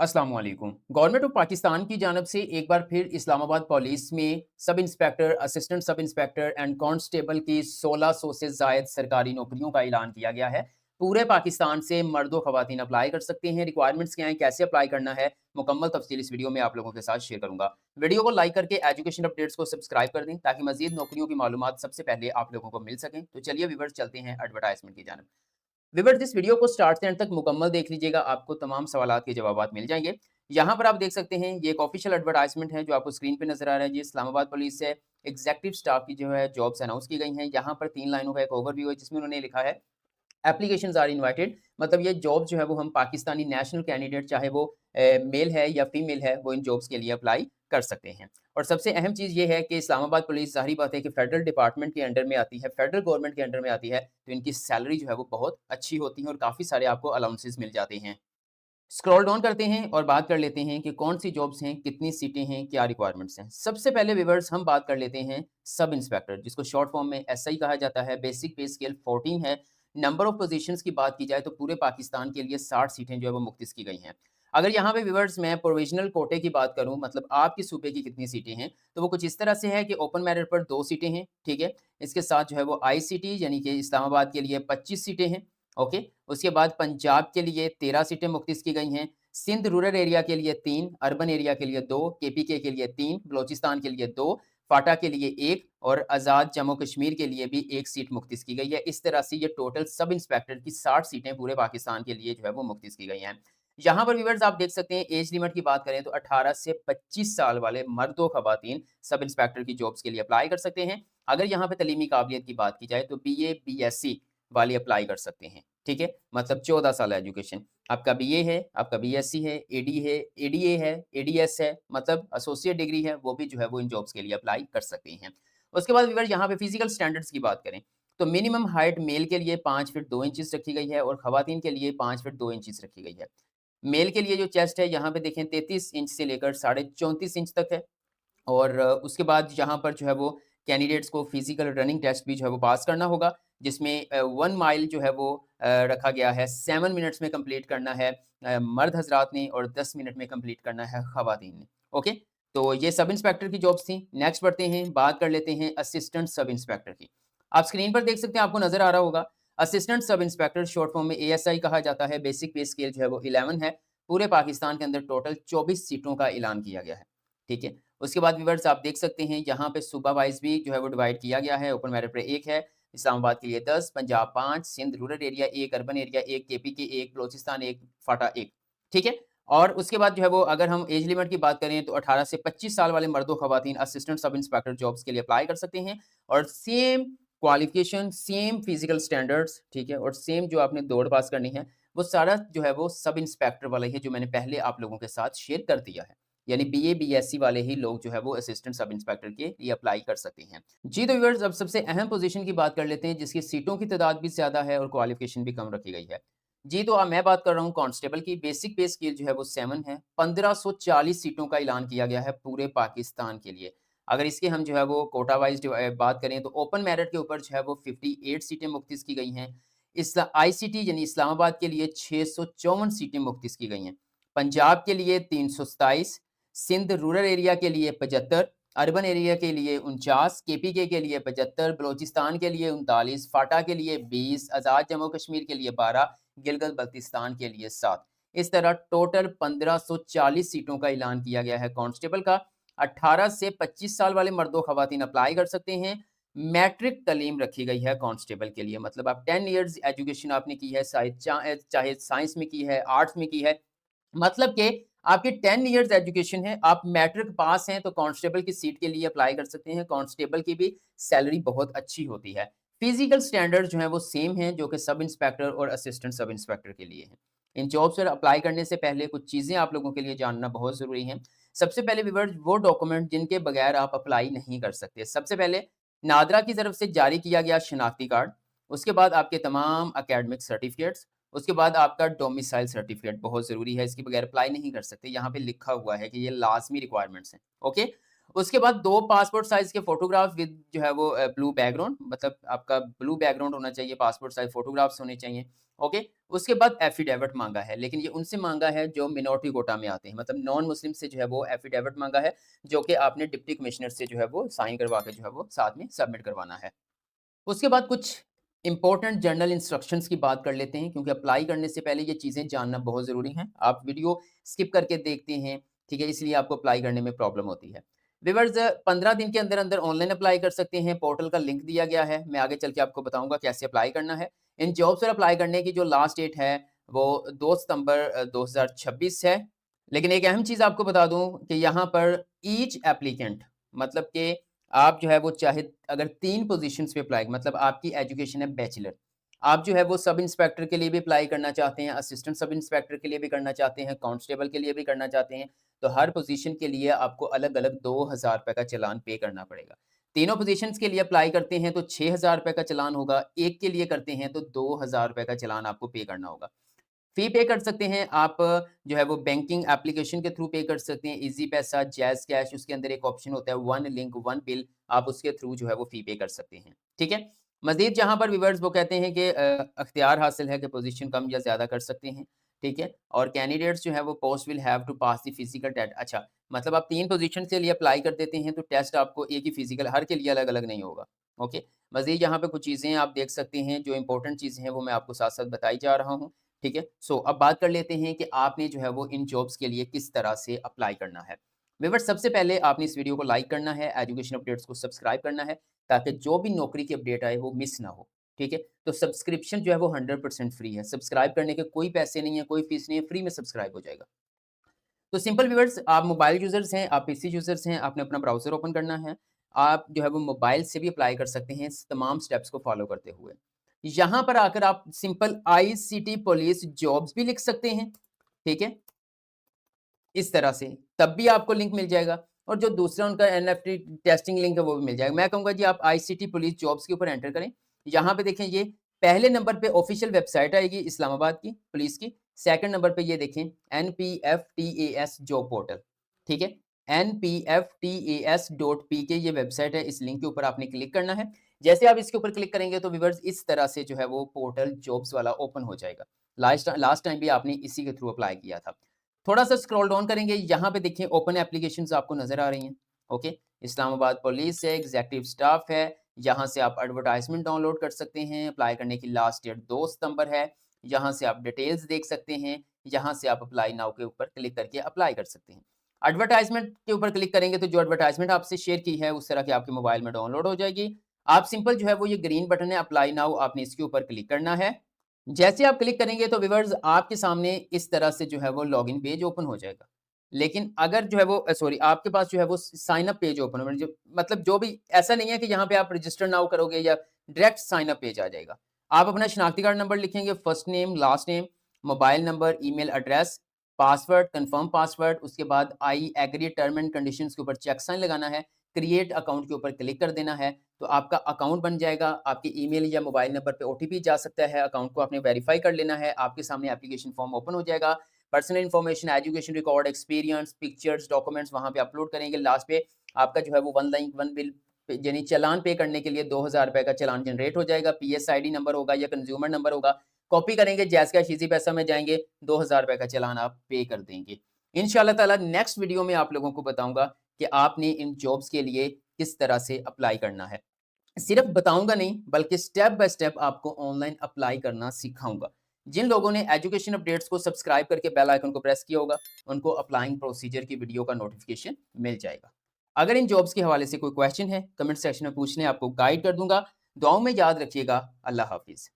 अस्सलाम वालेकुम। Government of Pakistan की जानब से एक बार फिर इस्लामाबाद पुलिस में sub inspector, assistant sub inspector and constable की 1600 से ज़ायद सरकारी नौकरियों का ऐलान किया गया है। पूरे पाकिस्तान से मर्द व ख़वातीन अप्लाई कर सकते हैं। रिक्वायरमेंट्स क्या हैं, कैसे अप्लाई करना है, मुकम्मल तफ़सील इस वीडियो में आप लोगों के साथ शेयर करूँगा। वीडियो को लाइक करके एजुकेशन अपडेट्स को सब्सक्राइब कर दें ताकि मज़ीद नौकरियों की मालूमात सबसे पहले आप लोगों को मिल सकें। तो चलिए व्यूअर्स चलते हैं एडवर्टाइज़मेंट की जानब। व्यूअर्स इस वीडियो को स्टार्ट से एंड तक मुकम्मल देख लीजिएगा, आपको तमाम सवालात के जवाबात मिल जाएँगे। यहाँ पर आप देख सकते हैं ये एक ऑफिशियल एडवर्टाइज़मेंट है जो आपको स्क्रीन पे नज़र आ रहा है। ये इस्लामाबाद पुलिस से एग्ज़ेक्टिव स्टाफ की जो है जॉब्स अनाउंस की गई हैं। यहाँ पर 3 लाइनों का एक ओवरव्यू है जिसमें उन्होंने लिखा है एप्लीकेशंस आर इनवाइटेड, मतलब ये जॉब जो है वो हम पाकिस्तानी नेशनल कैंडिडेट चाहे वो मेल है या फीमेल है वो इन जॉब्स के लिए अप्लाई कर सकते हैं। और सबसे अहम चीज़ ये है कि इस्लामाबाद पुलिस ज़ाहिर बात है कि फेडरल डिपार्टमेंट के अंडर में आती है, फेडरल गवर्नमेंट के अंडर में आती है, तो इनकी सैलरी जो है वो बहुत अच्छी होती है और काफ़ी सारे आपको अलाउंसेस मिल जाते हैं। स्क्रॉल डाउन करते हैं और बात कर लेते हैं कि कौन-सी जॉब्स हैं, कितनी सीटें हैं, क्या रिक्वायरमेंट्स हैं। सबसे पहले व्यूअर्स हम बात कर लेते हैं सब इंस्पेक्टर, जिसको शॉर्ट फॉर्म में एसआई कहा जाता है। बेसिक पे स्केल 14 है। नंबर ऑफ पोजीशंस की बात की जाए तो पूरे पाकिस्तान के लिए 60 सीटें जो है वो मुख्तस की गई हैं। अगर यहाँ पे व्यूअर्स मैं प्रोविजनल कोटे की बात करूँ, मतलब आपके सूबे की कितनी सीटें हैं, तो वो कुछ इस तरह से है कि ओपन मेरिट पर 2 सीटें हैं, ठीक है? इसके साथ जो है वो आईसीटी यानी कि इस्लामाबाद के लिए 25 सीटें हैं, ओके? उसके बाद पंजाब के लिए 13 सीटें मुख्तस की गई हैं। सिंध रूरल एरिया के लिए 3, अर्बन एरिया के लिए 2, केपीके के लिए 3, बलोचिस्तान के लिए 2, फाटा के लिए 1 और आज़ाद जम्मू कश्मीर के लिए भी 1 सीट मुख्तस की गई है। इस तरह से ये टोटल सब इंस्पेक्टर की 60 सीटें पूरे पाकिस्तान के लिए जो है वो मुख्तस की गई हैं। यहाँ पर व्यूअर्स आप देख सकते हैं एज लिमिट की बात करें तो 18 से 25 साल वाले मर्द व ख़वातीन सब इंस्पेक्टर की जॉब्स के लिए अप्लाई कर सकते हैं। अगर यहाँ पे तलीमी काबिलियत की बात की जाए तो बीए, बीएससी वाले अप्लाई कर सकते हैं, ठीक है? मतलब 14 साल एजुकेशन। आपका बीए है, आपका बीएससी है, एडी है, एडीए है, एडीएस है, मतलब एसोसिएट डिग्री है, वो भी जो है वो इन जॉब्स के लिए अप्लाई कर सकते हैं। उसके बाद व्यूअर यहाँ पे फिजिकल स्टैंडर्ड्स की बात करें, तो मिनिमम हाइट मेल के लिए 5 फीट 2 इंचेस रखी गई है और खवातीन के लिए 5 फीट 2 इंचेस रखी गई है। मेल के लिए जो चेस्ट है यहाँ पे देखें 33 इंच से लेकर साढ़े 34 इंच तक है। और उसके बाद यहाँ पर जो है वो कैंडिडेट्स को फिजिकल रनिंग टेस्ट भी जो है वो पास करना होगा, जिसमें 1 माइल जो है वो रखा गया है 7 मिनट्स में कंप्लीट करना है मर्द हज़रात ने और 10 मिनट में कंप्लीट करना है ख़वातीन ने। ओके? तो ये सब इंस्पेक्टर की जॉब्स थी। नेक्स्ट बढ़ते हैं, बात कर लेते हैं असिस्टेंट सब इंस्पेक्टर की। आप स्क्रीन पर देख सकते हैं, आपको नज़र आ रहा होगा। Assistant sub inspector short form में एएसआई कहा जाता है। बेसिक पे स्केल जो है वो 11 है। पूरे पाकिस्तान के अंदर टोटल 24 सीटों का ऐलान किया गया है। ठीक है? उसके बाद व्यूअर्स आप देख सकते हैं यहाँ पे सूबा वाइज़ भी जो है वो डिवाइड किया गया है। ओपन मेरिट पे 1 है, इस्लामाबाद के लिए 10, Punjab 5, Sindh rural area 1, urban area 1, KP के 1, बलोचिस्तान 1, फाटा 1, ठीक है? और उसके बाद जो है वो अगर हम एज लिमिट की बात करें तो 18 से 25 साल वाले मर्दो-ख़वातीन असिस्टेंट सब इंस्पेक्टर जॉब्स के लिए अप्लाई कर सकते हैं और same qualification, same physical standards, ठीक है? और सेम जो आपने दौड़ पास करनी है, वो सारा जो है वो सब इंस्पेक्टर वाला ही है जो मैंने पहले आप लोगों के साथ शेयर कर दिया है। यानी बीए, बीएससी वाले ही लोग जो है वो असिस्टेंट सब इंस्पेक्टर के लिए अप्लाई कर सकते हैं। जी, तो व्यूअर्स अब सबसे अहम पोज़ीशन की बात कर लेते हैं जिसकी सीटों की तादाद भी ज़्यादा है और क्वालिफ़िकेशन भी कम रखी गई है। जी, तो अब मैं बात कर रहा हूँ कांस्टेबल की। बेसिक पे स्केल जो है वो 7 है। 1540 सीटों का ऐलान किया गया है पूरे पाकिस्तान के लिए। अगर इसके हम जो है वो कोटा वाइज़ बात करें तो ओपन मेरिट के ऊपर जो है वो 58 सीटें मुख्तस की गई हैं। आईसीटी यानी इस्लामाबाद के लिए 654 सीटें मुख्तस की गई हैं। पंजाब के लिए 327, सिंध रूरल एरिया के लिए 75, अर्बन एरिया के लिए 49, केपीके के लिए 75, बलोचिस्तान के लिए 39, फाटा के लिए 20, आज़ाद जम्मू कश्मीर के लिए 12, गिलगित बल्तिस्तान के लिए 7। इस तरह टोटल 1540 सीटों का ऐलान किया गया है कांस्टेबल का। 18 से 25 साल वाले मर्दो ख़वातीन अप्लाई कर सकते हैं। मैट्रिक तालीम रखी गई है कांस्टेबल के लिए, मतलब आप 10 इयर्स एजुकेशन आपने की है, चाहे साइंस में की है, आर्ट्स में की है, मतलब कि आपकी 10 इयर्स एजुकेशन है, आप मैट्रिक पास हैं तो कांस्टेबल की सीट के लिए अप्लाई कर सकते हैं। कांस्टेबल की भी सैलरी बहुत अच्छी होती है। फिजिकल स्टैंडर्ड जो है वो सेम हैं जो कि सब इंस्पेक्टर और असिस्टेंट सब इंस्पेक्टर के लिए हैं। इन जॉब्स पर अप्लाई करने से पहले कुछ चीज़ें आप लोगों के लिए जानना बहुत ज़रूरी है। सबसे पहले व्यूअर्स वो डॉक्यूमेंट जिनके बगैर आप अप्लाई नहीं कर सकते। सबसे पहले नादरा की तरफ से जारी किया गया शनाख्ती कार्ड, उसके बाद आपके तमाम एकेडमिक सर्टिफिकेट्स, उसके बाद आपका डोमिसाइल सर्टिफिकेट बहुत ज़रूरी है, इसके बगैर अप्लाई नहीं कर सकते। यहाँ पे लिखा हुआ है कि ये लाज़मी रिक्वायरमेंट्स हैं, ओके? उसके बाद 2 पासपोर्ट साइज़ के फ़ोटोग्राफ विद जो है वो ब्लू बैकग्राउंड, मतलब आपका ब्लू बैकग्राउंड होना चाहिए, पासपोर्ट साइज़ फ़ोटोग्राफ्स होने चाहिए, ओके। उसके बाद एफिडेविट माँगा है, लेकिन ये उनसे माँगा है जो मिनॉरिटी कोटा में आते हैं, मतलब नॉन मुस्लिम से जो है वो एफिडेविट माँगा है, जो कि आपने डिप्टी कमिश्नर से जो है वो साइन करवा के जो है वो साथ में सबमिट करवाना है। उसके बाद कुछ इम्पोर्टेंट जर्नल इंस्ट्रक्शंस की बात कर लेते हैं, क्योंकि अप्लाई करने से पहले ये चीज़ें जानना बहुत ज़रूरी हैं। आप वीडियो स्किप करके देखते हैं, ठीक है? इसलिए आपको अप्लाई करने में प्रॉब्लम होती है। व्यूअर्स, 15 दिन के अंदर-अंदर ऑनलाइन अप्लाई कर सकते हैं, पोर्टल का लिंक दिया गया है। मैं आगे चल के आपको बताऊँगा कैसे अप्लाई करना है। इन जॉब्स पर अप्लाई करने की जो लास्ट डेट है, वो 2 सितंबर 2026 है। लेकिन एक अहम चीज़ आपको बता दूँ कि यहाँ पर ईच एप्लीकेंट, मतलब कि आप जो है वो चाहे अगर 3 पोज़ीशंस पे अप्लाई, मतलब आपकी एजुकेशन है बैचलर, आप जो है वो सब इंस्पेक्टर के लिए भी अप्लाई करना चाहते हैं, असिस्टेंट सब इंस्पेक्टर के लिए भी करना चाहते हैं, कांस्टेबल के लिए भी करना चाहते हैं, तो हर पोज़ीशन के लिए आपको अलग-अलग ₹2000 का चालान पे करना पड़ेगा। तीनों पोज़ीशंस के लिए अप्लाई करते हैं तो ₹6000 का चालान होगा, एक के लिए करते हैं तो ₹2000 का चालान आपको पे करना होगा। फ़ी पे कर सकते हैं आप, जो है वो बैंकिंग एप्लीकेशन के थ्रू पे कर सकते हैं, ईज़ी पैसा, जैज़ कैश, उसके अंदर एक ऑप्शन होता है वन लिंक वन बिल, आप उसके थ्रू जो है वो फ़ी पे कर सकते हैं, ठीक है? मज़ीद जहाँ पर व्यूअर्स वो कहते हैं कि अख्तियार हासिल है कि पोज़ीशन कम या ज़्यादा कर सकते हैं, ठीक है? और कैंडिडेट्स जो है वो post will have to pass the physical test. अच्छा, मतलब आप 3 पोज़ीशन के लिए अप्लाई कर देते हैं तो टेस्ट आपको एक ही फिज़िकल हर के लिए अलग-अलग नहीं होगा, ओके? मज़ीद यहाँ पे कुछ चीज़ें आप देख सकते हैं, जो इम्पोर्टेंट चीज़ें हैं वो मैं आपको साथ-साथ बताई जा रहा हूँ। ठीक है? सो अब बात कर लेते हैं कि आपने जो है वो इन जॉब्स के लिए किस तरह से अप्लाई करना है। व्यूअर्स, सबसे पहले आपने इस वीडियो को लाइक करना है, एजुकेशन अपडेट्स को सब्सक्राइब करना है, ताकि जो भी नौकरी की अपडेट आए वो मिस ना हो, ठीक है? तो सब्सक्रिप्शन जो है वो 100% फ्री है, सब्सक्राइब करने के कोई पैसे नहीं है, कोई फीस नहीं है, फ्री में सब्सक्राइब हो जाएगा। तो सिंपल व्यूअर्स, आप मोबाइल यूज़र्स हैं, आप पीसी यूज़र्स हैं, आपने अपना ब्राउज़र ओपन करना है। आप जो है वो मोबाइल से भी अप्लाई कर सकते हैं इस तमाम स्टेप्स को फ़ॉलो करते हुए। यहाँ पर आकर आप सिंपल आईसीटी पुलिस जॉब्स भी लिख सकते हैं, ठीक है? इस तरह से, तब भी आपको लिंक मिल जाएगा, और जो दूसरा उनका एनएफटी टेस्टिंग लिंक है वो भी मिल जाएगा। मैं कहूँगा जी आप आईसीटी पुलिस जॉब्स के ऊपर एंटर करें। यहाँ पे देखें, ये पहले नंबर पे ऑफ़िशियल वेबसाइट आएगी इस्लामाबाद की पुलिस की। सेकंड नंबर पे ये देखें एनपीएफटीएएस जॉब पोर्टल, ठीक है? npftas.pk ये वेबसाइट है, इस लिंक के ऊपर आपने क्लिक करना है। जैसे आप इसके ऊपर क्लिक करेंगे तो व्यूअर्स इस तरह से जो है वो पोर्टल जॉब्स वाला ओपन हो जाएगा। लास्ट टाइम भी आपने इसी के थ्रू अप्लाई किया था। थोड़ा-सा स्क्रॉल डाउन करेंगे, यहाँ पे देखिए ओपन एप्लीकेशंस आपको नज़र आ रही हैं, ओके? इस्लामाबाद पुलिस है, एग्ज़ीक्यूटिव स्टाफ है, यहाँ से आप एडवर्टाइज़मेंट डाउनलोड कर सकते हैं, अप्लाई करने की लास्ट डेट 2 सितंबर है, यहाँ से आप डिटेल्स देख सकते हैं, यहाँ से आप अप्लाई नाउ के ऊपर क्लिक करके अप्लाई कर सकते हैं। एडवर्टाइज़मेंट के ऊपर क्लिक करेंगे तो जो एडवर्टाइज़मेंट आपसे शेयर की है, उस तरह की आपके मोबाइल में डाउनलोड हो जाएगी। आप सिंपल जो है वो ये ग्रीन बटन है अप्लाई नाउ, आपने इसके ऊपर क्लिक करना है। जैसे आप क्लिक करेंगे तो व्यूअर्स आपके सामने इस तरह से जो है वो लॉगिन पेज ओपन हो जाएगा। लेकिन अगर जो है वो सॉरी, आपके पास जो है वो साइन अप पेज ओपन हो, जो मतलब जो भी ऐसा नहीं है कि यहाँ पे आप रजिस्टर नाउ करोगे या डायरेक्ट साइन अप पेज आ जाएगा। आप अपना शनाख्ती कार्ड नंबर लिखेंगे, first name, last name, mobile number, email address, password, confirm password, उसके बाद I agree term and conditions के ऊपर चेक साइन लगाना है, क्रिएट अकाउंट के ऊपर क्लिक कर देना है, तो आपका अकाउंट बन जाएगा। आपके ईमेल या मोबाइल नंबर पे ओटीपी जा सकता है, अकाउंट को आपने वेरीफाई कर लेना है, आपके सामने एप्लीकेशन फॉर्म ओपन हो जाएगा। Personal information, education record, experience, pictures, documents वहाँ पे अपलोड करेंगे। लास्ट पे आपका जो है वो वन लाइन वन बिल यानी चालान पे करने के लिए ₹2000 का चालान जनरेट हो जाएगा। पीएसआईडी नंबर होगा या कंज्यूमर नंबर होगा, कॉपी करेंगे, जैज़ कैश ईज़ी पैसा में जाएँगे, ₹2000 का चालान आप पे कर देंगे। इंशाअल्लाह ताला नेक्स्ट वीडियो में आप लोगों को बताऊँगा कि आपने इन जॉब्स के लिए किस तरह से अप्लाई करना है। सिर्फ बताऊँगा नहीं, बल्कि स्टेप बाय स्टेप आपको ऑनलाइन अप्लाई करना सिखाऊँगा। जिन लोगों ने एजुकेशन अपडेट्स को सब्सक्राइब करके बेल आइकन को प्रेस किया होगा, उनको अप्लाइंग प्रोसीजर की वीडियो का नोटिफ़िकेशन मिल जाएगा। अगर इन जॉब्स के हवाले से कोई क्वेश्चन है, कमेंट सेक्शन में पूछ लें, आपको गाइड कर दूँगा। दुआओं में याद रखिएगा। अल्लाह हाफ़िज़।